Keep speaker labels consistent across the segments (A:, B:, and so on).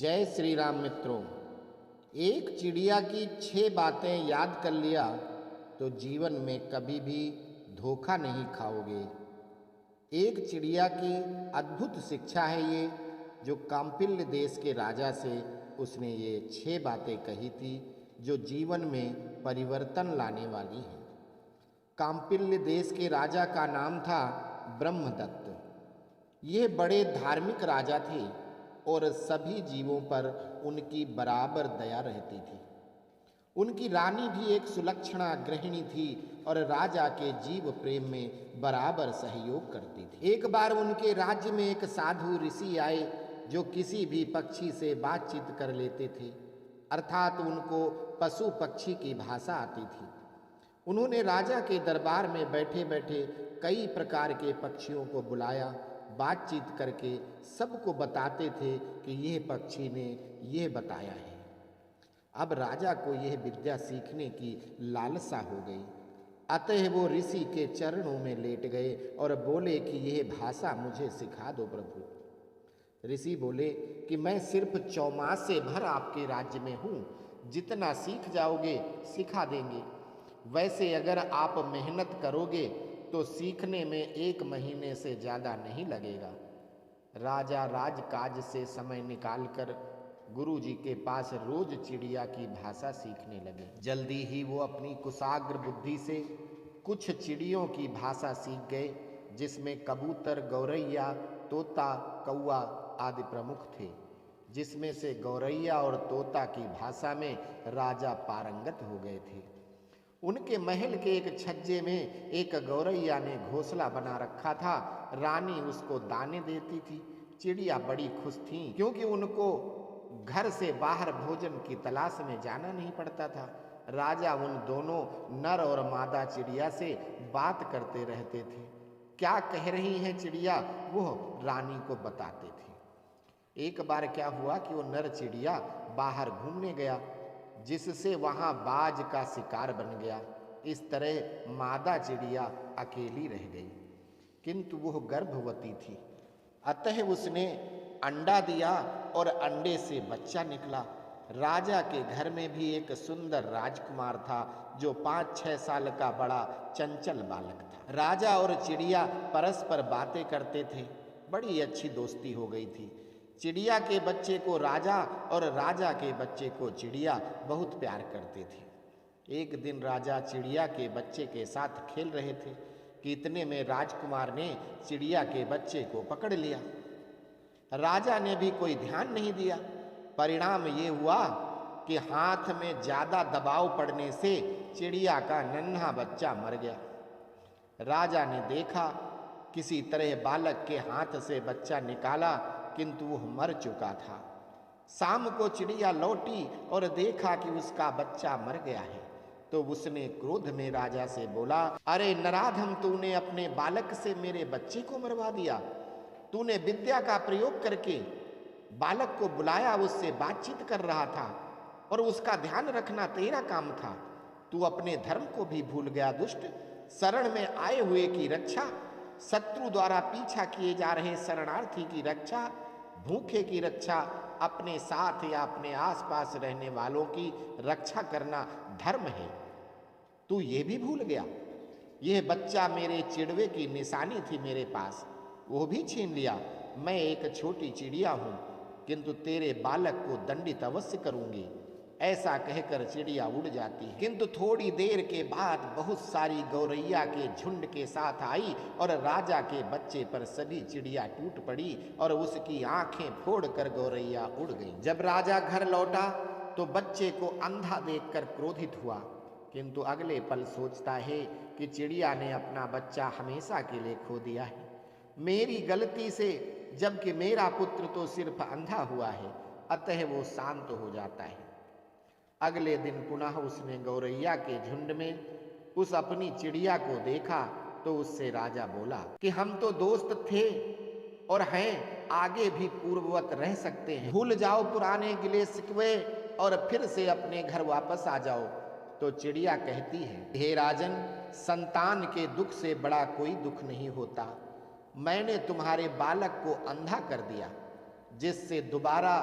A: जय श्री राम मित्रों। एक चिड़िया की 6 बातें याद कर लिया तो जीवन में कभी भी धोखा नहीं खाओगे। एक चिड़िया की अद्भुत शिक्षा है ये, जो काम्पिल्य देश के राजा से उसने ये 6 बातें कही थी जो जीवन में परिवर्तन लाने वाली हैं। काम्पिल्य देश के राजा का नाम था ब्रह्मदत्त। ये बड़े धार्मिक राजा थे और सभी जीवों पर उनकी बराबर दया रहती थी। उनकी रानी भी एक सुलक्षणा गृहिणी थी और राजा के जीव प्रेम में बराबर सहयोग करती थी। एक बार उनके राज्य में एक साधु ऋषि आए जो किसी भी पक्षी से बातचीत कर लेते थे, अर्थात उनको पशु पक्षी की भाषा आती थी। उन्होंने राजा के दरबार में बैठे बैठे कई प्रकार के पक्षियों को बुलाया, बातचीत करके सबको बताते थे कि यह पक्षी ने यह बताया है। अब राजा को यह विद्या सीखने की लालसा हो गई, अतः वो ऋषि के चरणों में लेट गए और बोले कि यह भाषा मुझे सिखा दो प्रभु। ऋषि बोले कि मैं सिर्फ 4 मास से भर आपके राज्य में हूँ, जितना सीख जाओगे सिखा देंगे। वैसे अगर आप मेहनत करोगे तो सीखने में 1 महीने से ज़्यादा नहीं लगेगा। राजा राजकाज से समय निकालकर गुरु जी के पास रोज चिड़िया की भाषा सीखने लगे। जल्दी ही वो अपनी कुशाग्र बुद्धि से कुछ चिड़ियों की भाषा सीख गए, जिसमें कबूतर, गौरैया, तोता, कौआ आदि प्रमुख थे। जिसमें से गौरैया और तोता की भाषा में राजा पारंगत हो गए थे। उनके महल के एक छज्जे में एक गौरैया ने घोंसला बना रखा था। रानी उसको दाने देती थी। चिड़िया बड़ी खुश थीं, क्योंकि उनको घर से बाहर भोजन की तलाश में जाना नहीं पड़ता था। राजा उन दोनों नर और मादा चिड़िया से बात करते रहते थे। क्या कह रही हैं चिड़िया, वो रानी को बताते थे। एक बार क्या हुआ कि वो नर चिड़िया बाहर घूमने गया, जिससे वहां बाज का शिकार बन गया। इस तरह मादा चिड़िया अकेली रह गई, किंतु वह गर्भवती थी, अतः उसने अंडा दिया और अंडे से बच्चा निकला। राजा के घर में भी एक सुंदर राजकुमार था, जो 5-6 साल का बड़ा चंचल बालक था। राजा और चिड़िया परस्पर बातें करते थे। बड़ी अच्छी दोस्ती हो गई थी। चिड़िया के बच्चे को राजा और राजा के बच्चे को चिड़िया बहुत प्यार करते थे। एक दिन राजा चिड़िया के बच्चे के साथ खेल रहे थे कि इतने में राजकुमार ने चिड़िया के बच्चे को पकड़ लिया। राजा ने भी कोई ध्यान नहीं दिया। परिणाम ये हुआ कि हाथ में ज्यादा दबाव पड़ने से चिड़िया का नन्हा बच्चा मर गया। राजा ने देखा, किसी तरह बालक के हाथ से बच्चा निकाला, किंतु वह मर चुका था। शाम को चिड़िया लौटी और देखा कि उसका बच्चा मर गया है, तो उसने क्रोध में राजा से बोला, अरे नराधम, तूने अपने बालक से मेरे बच्चे को मरवा दिया। तूने विद्या का प्रयोग करके बालक को बुलाया, उससे बातचीत कर रहा था और उसका ध्यान रखना तेरा काम था। तू अपने धर्म को भी भूल गया दुष्ट। शरण में आए हुए की रक्षा, शत्रु द्वारा पीछा किए जा रहे शरणार्थी की रक्षा, भूखे की रक्षा, अपने साथ या अपने आसपास रहने वालों की रक्षा करना धर्म है। तू ये भी भूल गया। यह बच्चा मेरे चिड़वे की निशानी थी मेरे पास, वो भी छीन लिया। मैं एक छोटी चिड़िया हूं, किंतु तेरे बालक को दंडित अवश्य करूंगी। ऐसा कहकर चिड़िया उड़ जाती है, किंतु थोड़ी देर के बाद बहुत सारी गौरैया के झुंड के साथ आई और राजा के बच्चे पर सभी चिड़िया टूट पड़ी और उसकी आंखें फोड़कर गौरैया उड़ गई। जब राजा घर लौटा तो बच्चे को अंधा देखकर क्रोधित हुआ, किंतु अगले पल सोचता है कि चिड़िया ने अपना बच्चा हमेशा के लिए खो दिया है, मेरी गलती से, जबकि मेरा पुत्र तो सिर्फ अंधा हुआ है। अतः वो शांत हो जाता है। अगले दिन पुनः उसने गौरैया के झुंड में उस अपनी चिड़िया को देखा, तो उससे राजा बोला कि हम तो दोस्त थे और हैं, आगे भी पूर्ववत रह सकते हैं। भूल जाओ पुराने गिले शिकवे और फिर से अपने घर वापस आ जाओ। तो चिड़िया कहती है, हे राजन, संतान के दुख से बड़ा कोई दुख नहीं होता। मैंने तुम्हारे बालक को अंधा कर दिया, जिससे दोबारा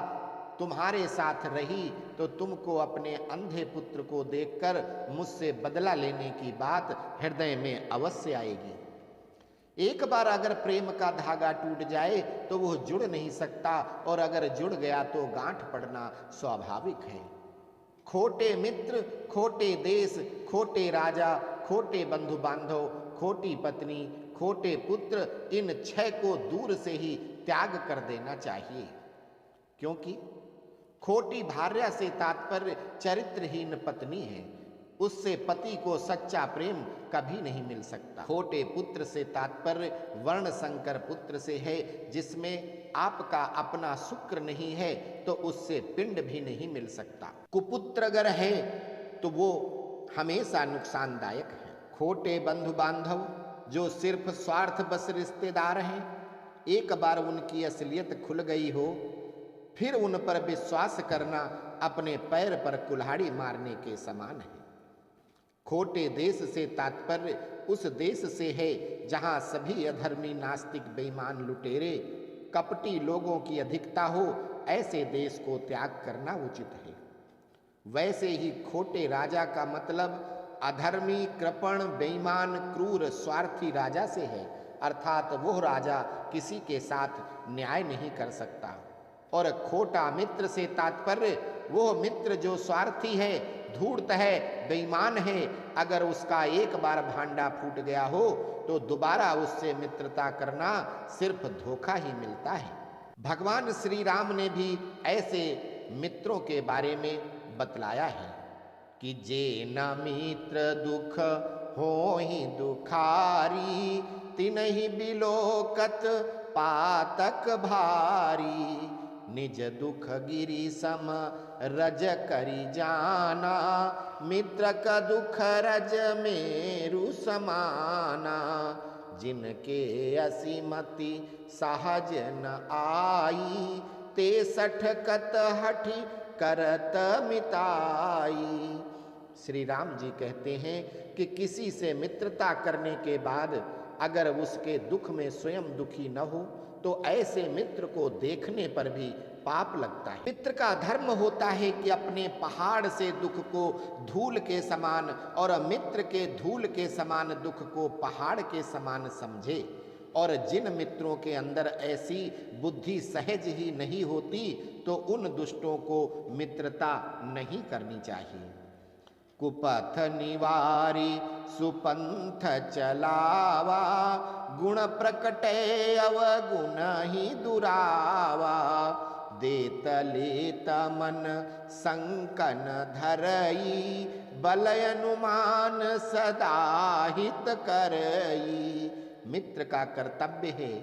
A: तुम्हारे साथ रही तो तुमको अपने अंधे पुत्र को देखकर मुझसे बदला लेने की बात हृदय में अवश्य आएगी। एक बार अगर प्रेम का धागा टूट जाए तो वह जुड़ नहीं सकता, और अगर जुड़ गया तो गांठ पड़ना स्वाभाविक है। खोटे मित्र, खोटे देश, खोटे राजा, खोटे बंधु बांधव, खोटी पत्नी, खोटे पुत्र, इन 6 को दूर से ही त्याग कर देना चाहिए। क्योंकि खोटी भार्या से तात्पर्य चरित्रहीन पत्नी है, उससे पति को सच्चा प्रेम कभी नहीं मिल सकता। खोटे पुत्र से तात्पर्य वर्ण संकर पुत्र से है, जिसमें आपका अपना शुक्र नहीं है तो उससे पिंड भी नहीं मिल सकता। कुपुत्र अगर है तो वो हमेशा नुकसानदायक है। खोटे बंधु बांधव जो सिर्फ स्वार्थ बस रिश्तेदार हैं, एक बार उनकी असलियत खुल गई हो फिर उन पर विश्वास करना अपने पैर पर कुल्हाड़ी मारने के समान है। खोटे देश से तात्पर्य उस देश से है जहां सभी अधर्मी, नास्तिक, बेईमान, लुटेरे, कपटी लोगों की अधिकता हो, ऐसे देश को त्याग करना उचित है। वैसे ही खोटे राजा का मतलब अधर्मी, कृपण, बेईमान, क्रूर, स्वार्थी राजा से है, अर्थात वह राजा किसी के साथ न्याय नहीं कर सकता। और खोटा मित्र से तात्पर्य वो मित्र जो स्वार्थी है, धूर्त है, बेईमान है, अगर उसका एक बार भांडा फूट गया हो तो दोबारा उससे मित्रता करना सिर्फ धोखा ही मिलता है। भगवान श्री राम ने भी ऐसे मित्रों के बारे में बतलाया है कि जे न मित्र दुख होहि दुखारी, तिनहि बिलोकत पातक भारी। निज दुख गिरि सम रज करि जाना, मित्र का दुख रज मेरु समाना। जिनके असीमति सहज न आई, ते सठ कत हठि करत मिताई। श्री राम जी कहते हैं कि किसी से मित्रता करने के बाद अगर उसके दुख में स्वयं दुखी न हो तो ऐसे मित्र को देखने पर भी पाप लगता है। मित्र का धर्म होता है कि अपने पहाड़ से दुख को धूल के समान और मित्र के धूल के समान दुख को पहाड़ के समान समझे। और जिन मित्रों के अंदर ऐसी बुद्धि सहज ही नहीं होती तो उन दुष्टों को मित्रता नहीं करनी चाहिए। कुपथ निवारी सुपंथ चलावा, गुण प्रकटे अवगुण ही दुरावा। देत लेत मन संकन धरई, बलय अनुमान सदा हित करई। मित्र का कर्तव्य है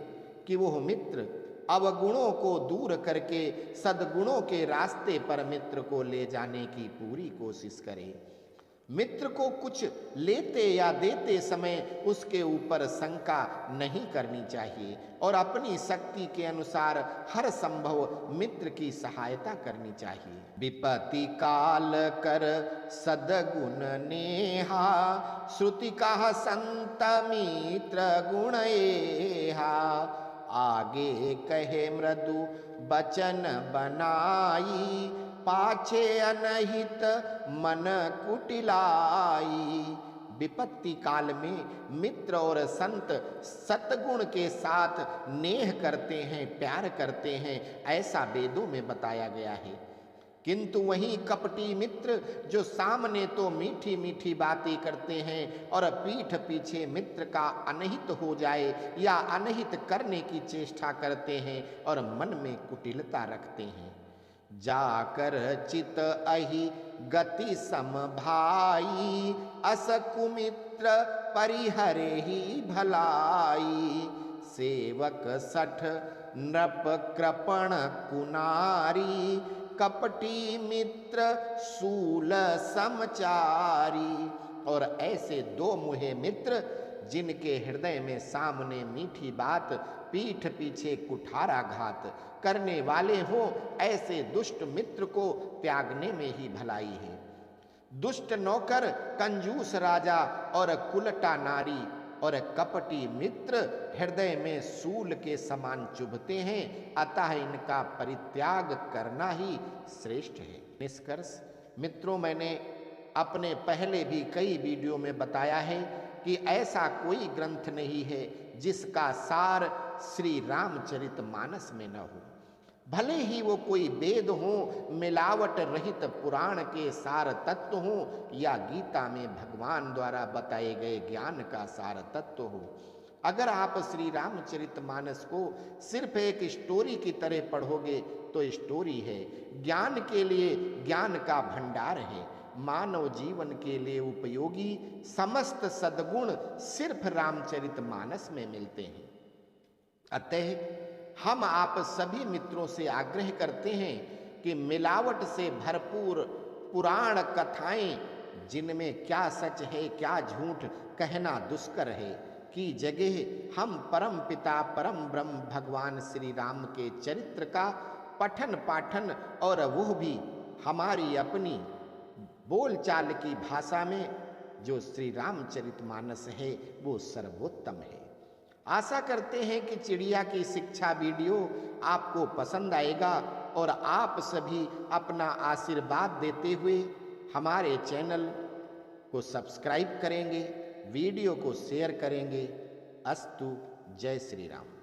A: कि वह मित्र अवगुणों को दूर करके सद्गुणों के रास्ते पर मित्र को ले जाने की पूरी कोशिश करे। मित्र को कुछ लेते या देते समय उसके ऊपर शंका नहीं करनी चाहिए और अपनी शक्ति के अनुसार हर संभव मित्र की सहायता करनी चाहिए। विपत्ति काल कर सद्गुण नेहा, श्रुति कहा संत मित्र गुण एहा। आगे कहे मृदु बचन बनाई, पाछे अनहित मन कुटिलाई। विपत्ति काल में मित्र और संत सतगुण के साथ नेह करते हैं, प्यार करते हैं, ऐसा वेदों में बताया गया है। किंतु वहीं कपटी मित्र जो सामने तो मीठी मीठी बातें करते हैं और पीठ पीछे मित्र का अनहित हो जाए या अनहित करने की चेष्टा करते हैं और मन में कुटिलता रखते हैं। जाकर चित अहि गति सम भाई, अस कुमित्र परिहरे ही भलाई। सेवक सठ नृप कृपण कुनारी, कपटी मित्र सूल समचारी। और ऐसे दो मुहे मित्र जिनके हृदय में सामने मीठी बात, पीठ पीछे कुठारा घात करने वाले हो, ऐसे दुष्ट मित्र को त्यागने में ही भलाई है। दुष्ट नौकर, कंजूस राजा और कुलटा नारी और कपटी मित्र हृदय में सूल के समान चुभते हैं, अतः इनका परित्याग करना ही श्रेष्ठ है। निष्कर्ष मित्रों, मैंने अपने पहले भी कई वीडियो में बताया है कि ऐसा कोई ग्रंथ नहीं है जिसका सार श्री रामचरितमानस में न हो। भले ही वो कोई वेद हो, मिलावट रहित पुराण के सार तत्व हो, या गीता में भगवान द्वारा बताए गए ज्ञान का सार तत्व हो। अगर आप श्री रामचरितमानस को सिर्फ एक स्टोरी की तरह पढ़ोगे तो स्टोरी है, ज्ञान के लिए ज्ञान का भंडार है। मानव जीवन के लिए उपयोगी समस्त सद्गुण सिर्फ रामचरितमानस में मिलते हैं। अतः हम आप सभी मित्रों से आग्रह करते हैं कि मिलावट से भरपूर पुराण कथाएं, जिनमें क्या सच है क्या झूठ कहना दुष्कर है, की जगह हम परम पिता परम ब्रह्म भगवान श्री राम के चरित्र का पठन पाठन, और वह भी हमारी अपनी बोलचाल की भाषा में, जो श्री रामचरितमानस है वो सर्वोत्तम है। आशा करते हैं कि चिड़िया की शिक्षा वीडियो आपको पसंद आएगा और आप सभी अपना आशीर्वाद देते हुए हमारे चैनल को सब्सक्राइब करेंगे, वीडियो को शेयर करेंगे। अस्तु। जय श्री राम।